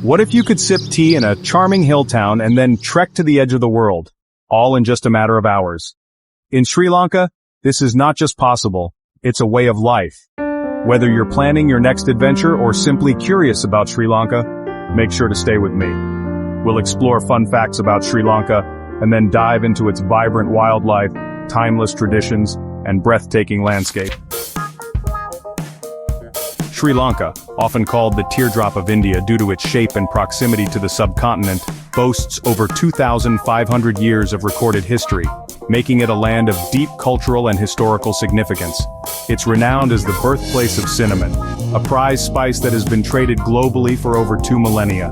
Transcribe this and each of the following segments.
What if you could sip tea in a charming hill town and then trek to the edge of the world, all in just a matter of hours? In Sri Lanka, this is not just possible, it's a way of life. Whether you're planning your next adventure or simply curious about Sri Lanka, make sure to stay with me. We'll explore fun facts about Sri Lanka and then dive into its vibrant wildlife, timeless traditions, and breathtaking landscape. Sri Lanka, often called the teardrop of India due to its shape and proximity to the subcontinent, boasts over 2,500 years of recorded history, making it a land of deep cultural and historical significance. It's renowned as the birthplace of cinnamon, a prized spice that has been traded globally for over 2 millennia.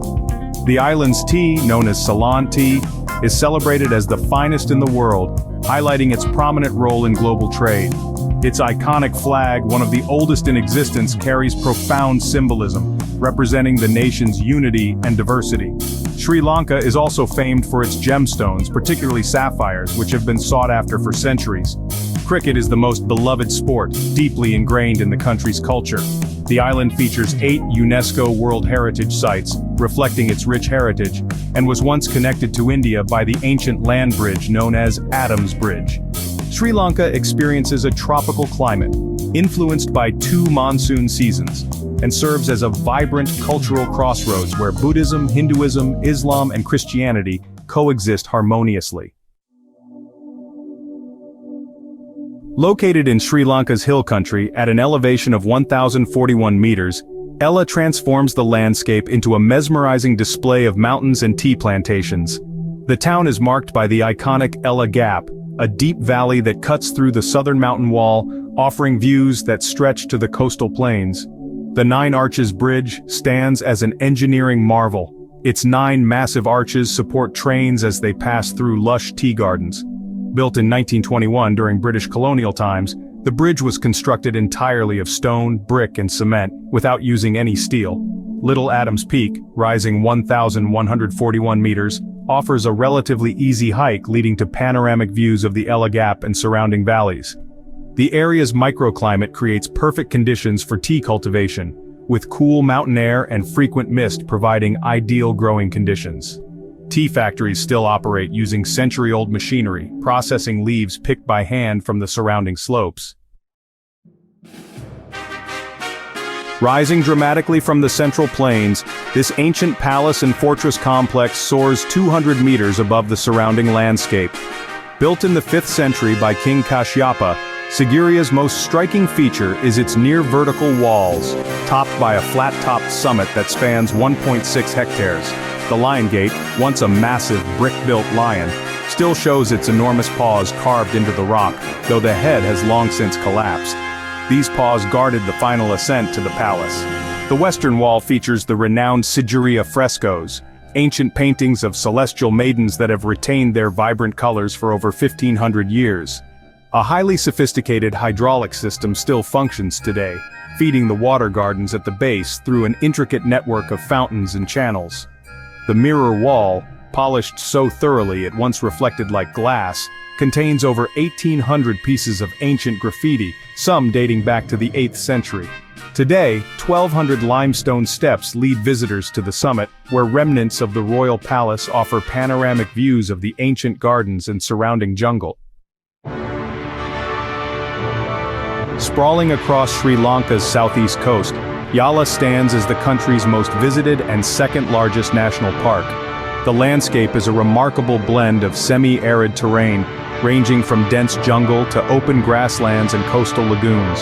The island's tea, known as Ceylon tea, is celebrated as the finest in the world, highlighting its prominent role in global trade. Its iconic flag, one of the oldest in existence, carries profound symbolism, representing the nation's unity and diversity. Sri Lanka is also famed for its gemstones, particularly sapphires, which have been sought after for centuries. Cricket is the most beloved sport, deeply ingrained in the country's culture. The island features 8 UNESCO World Heritage Sites, reflecting its rich heritage, and was once connected to India by the ancient land bridge known as Adam's Bridge. Sri Lanka experiences a tropical climate, influenced by 2 monsoon seasons, and serves as a vibrant cultural crossroads where Buddhism, Hinduism, Islam, and Christianity coexist harmoniously. Located in Sri Lanka's hill country at an elevation of 1,041 meters, Yala transforms the landscape into a mesmerizing display of mountains and tea plantations. The town is marked by the iconic Yala Gap, a deep valley that cuts through the southern mountain wall, offering views that stretch to the coastal plains. The 9 Arches Bridge stands as an engineering marvel. Its 9 massive arches support trains as they pass through lush tea gardens. Built in 1921 during British colonial times, the bridge was constructed entirely of stone, brick, and cement, without using any steel. Little Adams Peak, rising 1,141 meters, offers a relatively easy hike leading to panoramic views of the Yala Gap and surrounding valleys. The area's microclimate creates perfect conditions for tea cultivation, with cool mountain air and frequent mist providing ideal growing conditions. Tea factories still operate using century-old machinery, processing leaves picked by hand from the surrounding slopes. Rising dramatically from the central plains, this ancient palace and fortress complex soars 200 meters above the surrounding landscape. Built in the 5th century by King Kashyapa, Sigiriya's most striking feature is its near-vertical walls, topped by a flat-topped summit that spans 1.6 hectares. The Lion Gate, once a massive brick-built lion, still shows its enormous paws carved into the rock, though the head has long since collapsed. These paws guarded the final ascent to the palace. The western wall features the renowned Sigiriya frescoes, ancient paintings of celestial maidens that have retained their vibrant colors for over 1,500 years. A highly sophisticated hydraulic system still functions today, feeding the water gardens at the base through an intricate network of fountains and channels. The mirror wall, polished so thoroughly it once reflected like glass, contains over 1,800 pieces of ancient graffiti, some dating back to the 8th century. Today, 1,200 limestone steps lead visitors to the summit, where remnants of the royal palace offer panoramic views of the ancient gardens and surrounding jungle. Sprawling across Sri Lanka's southeast coast, Yala stands as the country's most visited and second-largest national park. The landscape is a remarkable blend of semi-arid terrain, ranging from dense jungle to open grasslands and coastal lagoons.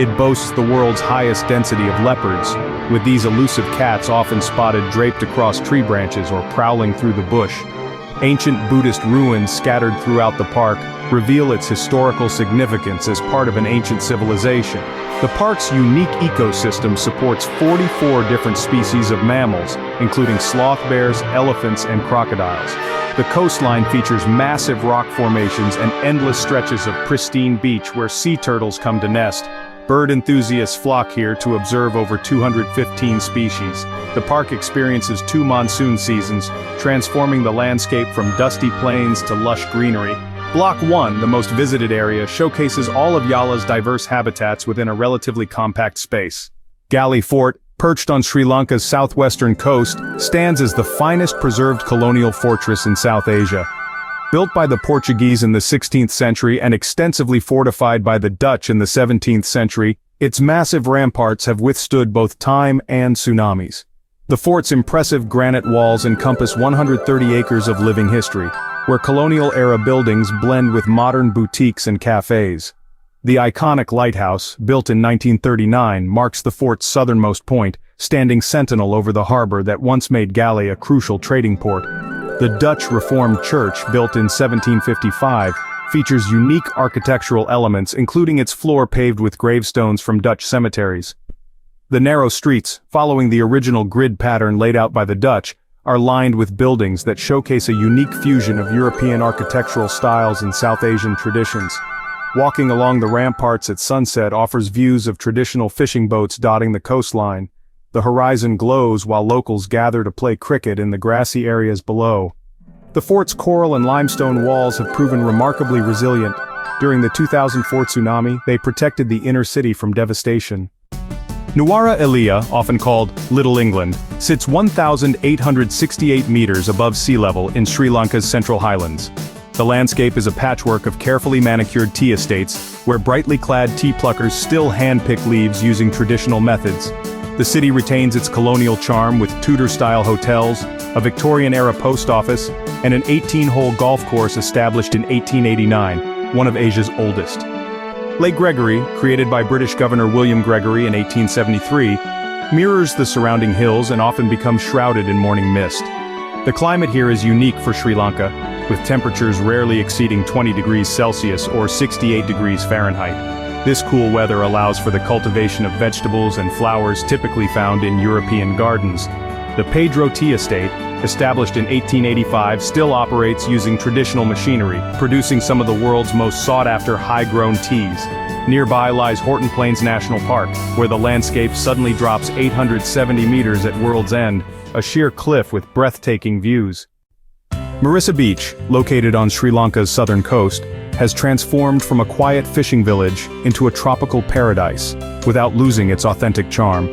It boasts the world's highest density of leopards, with these elusive cats often spotted draped across tree branches or prowling through the bush. Ancient Buddhist ruins scattered throughout the park reveal its historical significance as part of an ancient civilization. The park's unique ecosystem supports 44 different species of mammals, including sloth bears, elephants, and crocodiles. The coastline features massive rock formations and endless stretches of pristine beach where sea turtles come to nest. Bird enthusiasts flock here to observe over 215 species. The park experiences 2 monsoon seasons, transforming the landscape from dusty plains to lush greenery. Block 1, the most visited area, showcases all of Yala's diverse habitats within a relatively compact space. Galley Fort, perched on Sri Lanka's southwestern coast, stands as the finest preserved colonial fortress in South Asia. Built by the Portuguese in the 16th century and extensively fortified by the Dutch in the 17th century, its massive ramparts have withstood both time and tsunamis. The fort's impressive granite walls encompass 130 acres of living history, where colonial-era buildings blend with modern boutiques and cafes. The iconic lighthouse, built in 1939, marks the fort's southernmost point, standing sentinel over the harbor that once made Galley a crucial trading port. The Dutch Reformed Church, built in 1755, features unique architectural elements, including its floor paved with gravestones from Dutch cemeteries. The narrow streets, following the original grid pattern laid out by the Dutch, are lined with buildings that showcase a unique fusion of European architectural styles and South Asian traditions. Walking along the ramparts at sunset offers views of traditional fishing boats dotting the coastline. The horizon glows while locals gather to play cricket in the grassy areas below. The fort's coral and limestone walls have proven remarkably resilient. During the 2004 tsunami, they protected the inner city from devastation. Nuwara Eliya, often called Little England, sits 1,868 meters above sea level in Sri Lanka's central highlands. The landscape is a patchwork of carefully manicured tea estates, where brightly clad tea pluckers still hand-pick leaves using traditional methods. The city retains its colonial charm with Tudor-style hotels, a Victorian-era post office, and an 18-hole golf course established in 1889, one of Asia's oldest. Lake Gregory, created by British Governor William Gregory in 1873, mirrors the surrounding hills and often becomes shrouded in morning mist. The climate here is unique for Sri Lanka, with temperatures rarely exceeding 20 degrees Celsius or 68 degrees Fahrenheit. This cool weather allows for the cultivation of vegetables and flowers typically found in European gardens. The Pedro Tea Estate, established in 1885, still operates using traditional machinery, producing some of the world's most sought-after high-grown teas. Nearby lies Horton Plains National Park, where the landscape suddenly drops 870 meters at world's end, a sheer cliff with breathtaking views. Mirissa Beach, located on Sri Lanka's southern coast, has transformed from a quiet fishing village into a tropical paradise, without losing its authentic charm.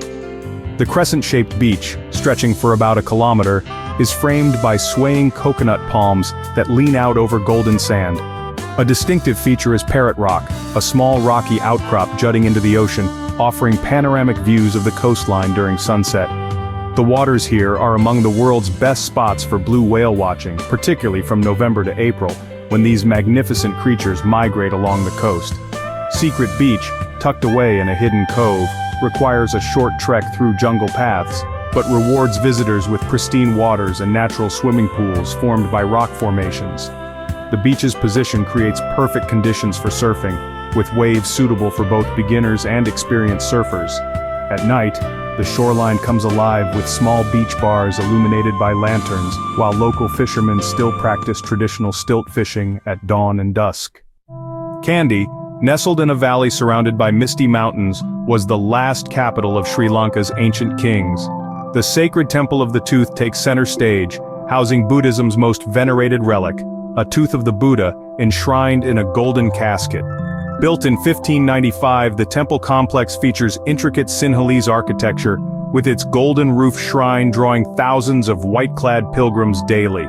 The crescent-shaped beach, stretching for about a kilometer, is framed by swaying coconut palms that lean out over golden sand. A distinctive feature is Parrot Rock, a small rocky outcrop jutting into the ocean, offering panoramic views of the coastline during sunset. The waters here are among the world's best spots for blue whale watching, particularly from November to April, when these magnificent creatures migrate along the coast. Secret Beach, tucked away in a hidden cove, requires a short trek through jungle paths, but rewards visitors with pristine waters and natural swimming pools formed by rock formations. The beach's position creates perfect conditions for surfing, with waves suitable for both beginners and experienced surfers. At night, the shoreline comes alive with small beach bars illuminated by lanterns, while local fishermen still practice traditional stilt fishing at dawn and dusk. Kandy, nestled in a valley surrounded by misty mountains, was the last capital of Sri Lanka's ancient kings. The sacred Temple of the Tooth takes center stage, housing Buddhism's most venerated relic, a tooth of the Buddha enshrined in a golden casket. Built in 1595, the temple complex features intricate Sinhalese architecture, with its golden roof shrine drawing thousands of white-clad pilgrims daily.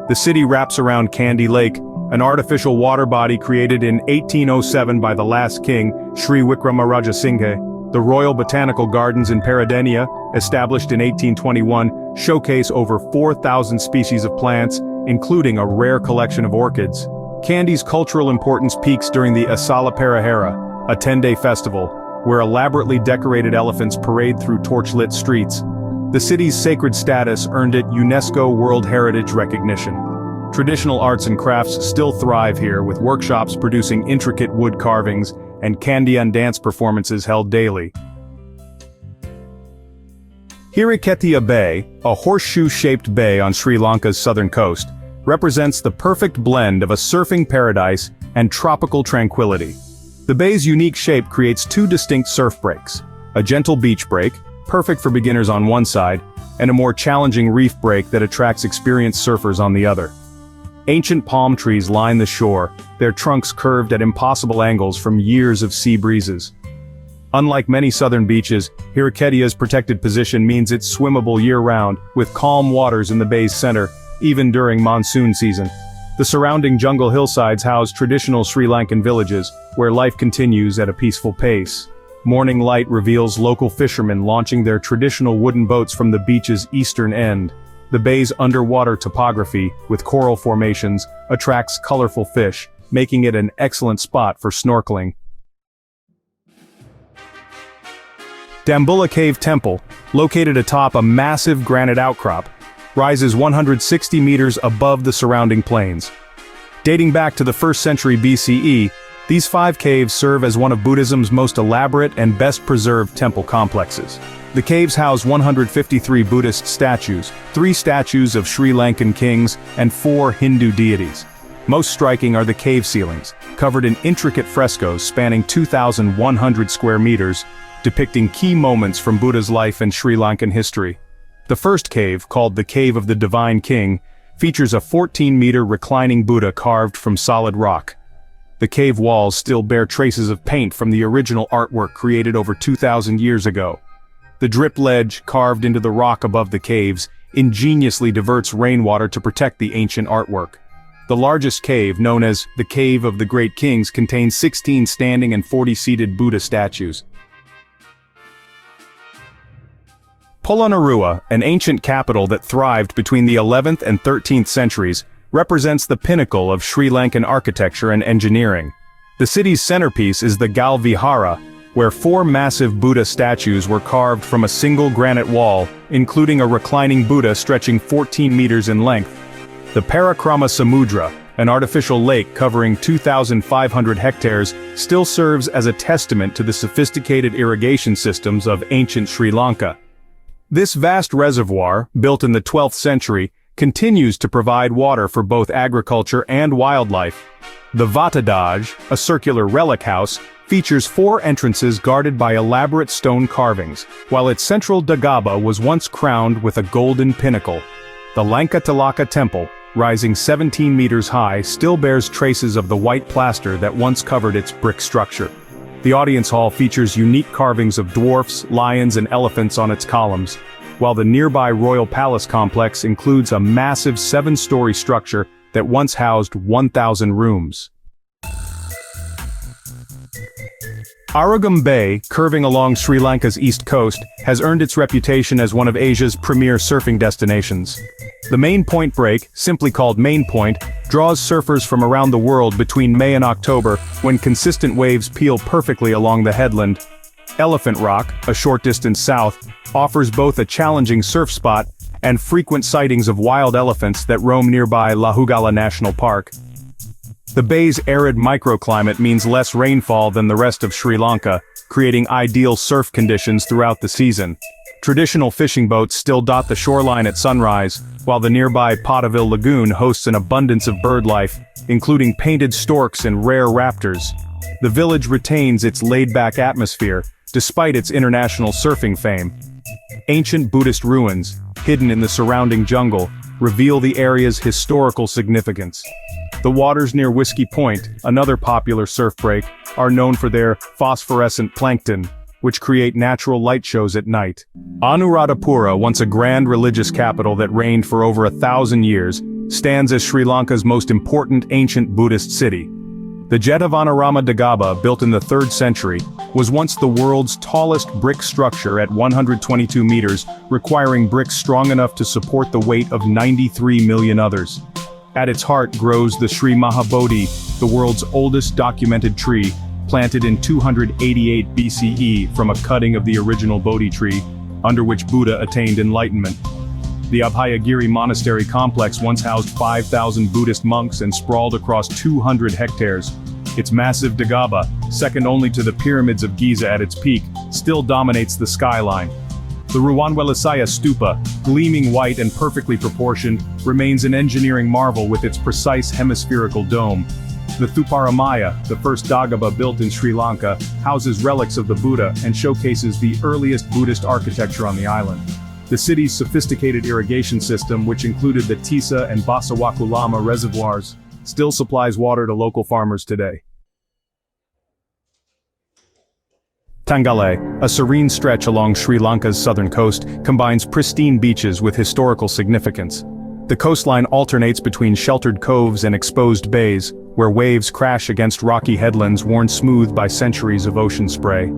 The city wraps around Kandy Lake, an artificial water body created in 1807 by the last king, Sri Wickramarajasinghe. The Royal Botanical Gardens in Peradeniya, established in 1821, showcase over 4,000 species of plants, including a rare collection of orchids. Kandy's cultural importance peaks during the Asala Perahera, a 10-day festival, where elaborately decorated elephants parade through torch-lit streets. The city's sacred status earned it UNESCO World Heritage recognition. Traditional arts and crafts still thrive here, with workshops producing intricate wood carvings and Kandian dance performances held daily. Hiriketiya Bay, a horseshoe-shaped bay on Sri Lanka's southern coast, represents the perfect blend of a surfing paradise and tropical tranquility. The bay's unique shape creates two distinct surf breaks: a gentle beach break, perfect for beginners on one side, and a more challenging reef break that attracts experienced surfers on the other. Ancient palm trees line the shore, their trunks curved at impossible angles from years of sea breezes. Unlike many southern beaches, Hiriketia's protected position means it's swimmable year-round, with calm waters in the bay's center, even during monsoon season. The surrounding jungle hillsides house traditional Sri Lankan villages, where life continues at a peaceful pace. Morning light reveals local fishermen launching their traditional wooden boats from the beach's eastern end. The bay's underwater topography, with coral formations, attracts colorful fish, making it an excellent spot for snorkeling. Dambulla Cave Temple, located atop a massive granite outcrop, rises 160 meters above the surrounding plains. Dating back to the 1st century BCE, these 5 caves serve as one of Buddhism's most elaborate and best-preserved temple complexes. The caves house 153 Buddhist statues, 3 statues of Sri Lankan kings, and 4 Hindu deities. Most striking are the cave ceilings, covered in intricate frescoes spanning 2,100 square meters, depicting key moments from Buddha's life and Sri Lankan history. The first cave, called the Cave of the Divine King, features a 14-meter reclining Buddha carved from solid rock. The cave walls still bear traces of paint from the original artwork created over 2,000 years ago. The drip ledge, carved into the rock above the caves, ingeniously diverts rainwater to protect the ancient artwork. The largest cave, known as the Cave of the Great Kings, contains 16 standing and 40 seated Buddha statues. Polonnaruwa, an ancient capital that thrived between the 11th and 13th centuries, represents the pinnacle of Sri Lankan architecture and engineering. The city's centerpiece is the Gal Vihara, where 4 massive Buddha statues were carved from a single granite wall, including a reclining Buddha stretching 14 meters in length. The Parakrama Samudra, an artificial lake covering 2,500 hectares, still serves as a testament to the sophisticated irrigation systems of ancient Sri Lanka. This vast reservoir, built in the 12th century, continues to provide water for both agriculture and wildlife. The Vatadaj, a circular relic house, features 4 entrances guarded by elaborate stone carvings, while its central Dagaba was once crowned with a golden pinnacle. The Lankatalaka Temple, rising 17 meters high, still bears traces of the white plaster that once covered its brick structure. The audience hall features unique carvings of dwarfs, lions, and elephants on its columns, while the nearby Royal Palace complex includes a massive 7-story structure that once housed 1,000 rooms. Arugam Bay, curving along Sri Lanka's east coast, has earned its reputation as one of Asia's premier surfing destinations. The Main Point Break, simply called Main Point, draws surfers from around the world between May and October, when consistent waves peel perfectly along the headland. Elephant Rock, a short distance south, offers both a challenging surf spot and frequent sightings of wild elephants that roam nearby Yala National Park. The bay's arid microclimate means less rainfall than the rest of Sri Lanka, creating ideal surf conditions throughout the season. Traditional fishing boats still dot the shoreline at sunrise, while the nearby Potaville Lagoon hosts an abundance of bird life, including painted storks and rare raptors. The village retains its laid-back atmosphere, despite its international surfing fame. Ancient Buddhist ruins, hidden in the surrounding jungle, reveal the area's historical significance. The waters near Whiskey Point, another popular surf break, are known for their phosphorescent plankton, which create natural light shows at night. Anuradhapura, once a grand religious capital that reigned for over 1,000 years, stands as Sri Lanka's most important ancient Buddhist city. The Jetavanarama Dagaba, built in the 3rd century, was once the world's tallest brick structure at 122 meters, requiring bricks strong enough to support the weight of 93 million others. At its heart grows the Sri Mahabodhi, the world's oldest documented tree, planted in 288 BCE from a cutting of the original Bodhi tree, under which Buddha attained enlightenment. The Abhayagiri monastery complex once housed 5,000 Buddhist monks and sprawled across 200 hectares. Its massive Dagaba, second only to the pyramids of Giza at its peak, still dominates the skyline. The Ruwanwelisaya stupa, gleaming white and perfectly proportioned, remains an engineering marvel with its precise hemispherical dome. The Thuparamaya, the first Dagaba built in Sri Lanka, houses relics of the Buddha and showcases the earliest Buddhist architecture on the island. The city's sophisticated irrigation system, which included the Tisa and Basawakulama reservoirs, still supplies water to local farmers today. Tangalle, a serene stretch along Sri Lanka's southern coast, combines pristine beaches with historical significance. The coastline alternates between sheltered coves and exposed bays, where waves crash against rocky headlands worn smooth by centuries of ocean spray.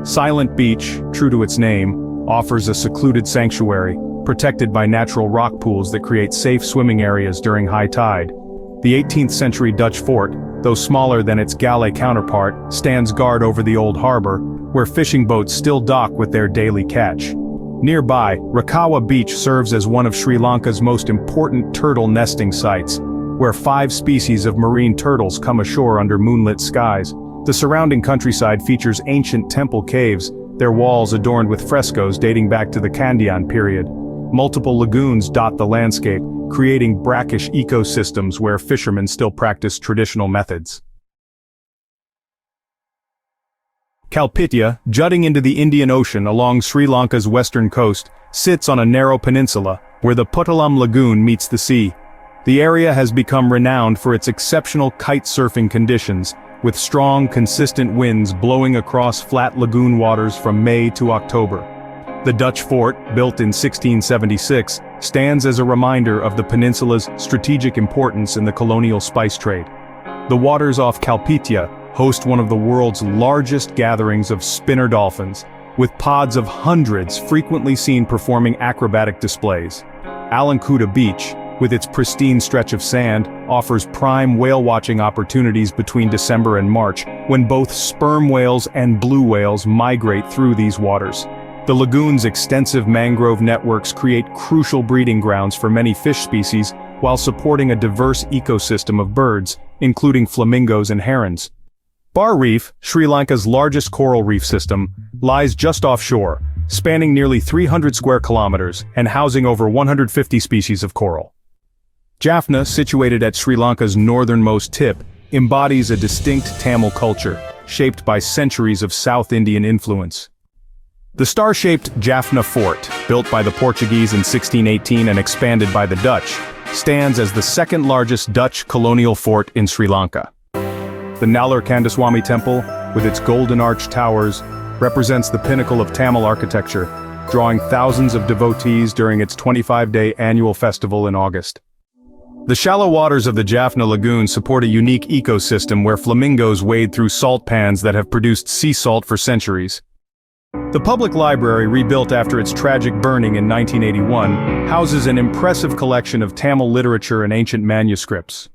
Silent Beach, true to its name, offers a secluded sanctuary, protected by natural rock pools that create safe swimming areas during high tide. The 18th century Dutch fort, though smaller than its galley counterpart, stands guard over the old harbor, where fishing boats still dock with their daily catch. Nearby, Rakawa Beach serves as one of Sri Lanka's most important turtle nesting sites, where 5 species of marine turtles come ashore under moonlit skies. The surrounding countryside features ancient temple caves, their walls adorned with frescoes dating back to the Kandy period. Multiple lagoons dot the landscape, creating brackish ecosystems where fishermen still practice traditional methods. Kalpitya, jutting into the Indian Ocean along Sri Lanka's western coast, sits on a narrow peninsula, where the Puttalam Lagoon meets the sea. The area has become renowned for its exceptional kite-surfing conditions, with strong, consistent winds blowing across flat lagoon waters from May to October. The Dutch fort, built in 1676, stands as a reminder of the peninsula's strategic importance in the colonial spice trade. The waters off Kalpitya host one of the world's largest gatherings of spinner dolphins, with pods of hundreds frequently seen performing acrobatic displays. Alankuta Beach, with its pristine stretch of sand, offers prime whale-watching opportunities between December and March, when both sperm whales and blue whales migrate through these waters. The lagoon's extensive mangrove networks create crucial breeding grounds for many fish species, while supporting a diverse ecosystem of birds, including flamingos and herons. Bar Reef, Sri Lanka's largest coral reef system, lies just offshore, spanning nearly 300 square kilometers and housing over 150 species of coral. Jaffna, situated at Sri Lanka's northernmost tip, embodies a distinct Tamil culture, shaped by centuries of South Indian influence. The star-shaped Jaffna Fort, built by the Portuguese in 1618 and expanded by the Dutch, stands as the second-largest Dutch colonial fort in Sri Lanka. The Nallur Kandaswamy Temple, with its golden arch towers, represents the pinnacle of Tamil architecture, drawing thousands of devotees during its 25-day annual festival in August. The shallow waters of the Jaffna Lagoon support a unique ecosystem where flamingos wade through salt pans that have produced sea salt for centuries. The public library, rebuilt after its tragic burning in 1981, houses an impressive collection of Tamil literature and ancient manuscripts.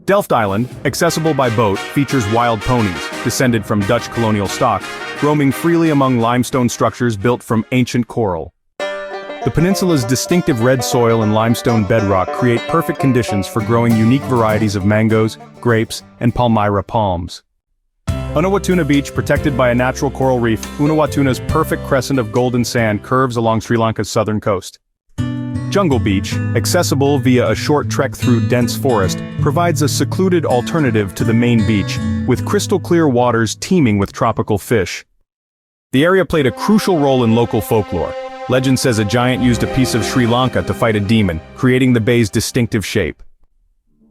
Delft Island, accessible by boat, features wild ponies, descended from Dutch colonial stock, roaming freely among limestone structures built from ancient coral. The peninsula's distinctive red soil and limestone bedrock create perfect conditions for growing unique varieties of mangoes, grapes, and palmyra palms. Unawatuna Beach, protected by a natural coral reef, Unawatuna's perfect crescent of golden sand curves along Sri Lanka's southern coast. Jungle Beach, accessible via a short trek through dense forest, provides a secluded alternative to the main beach, with crystal-clear waters teeming with tropical fish. The area played a crucial role in local folklore. Legend says a giant used a piece of Sri Lanka to fight a demon, creating the bay's distinctive shape.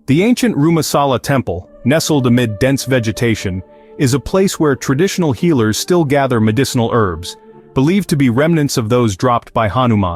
The ancient Rumasala Temple, nestled amid dense vegetation, is a place where traditional healers still gather medicinal herbs, believed to be remnants of those dropped by Hanuman.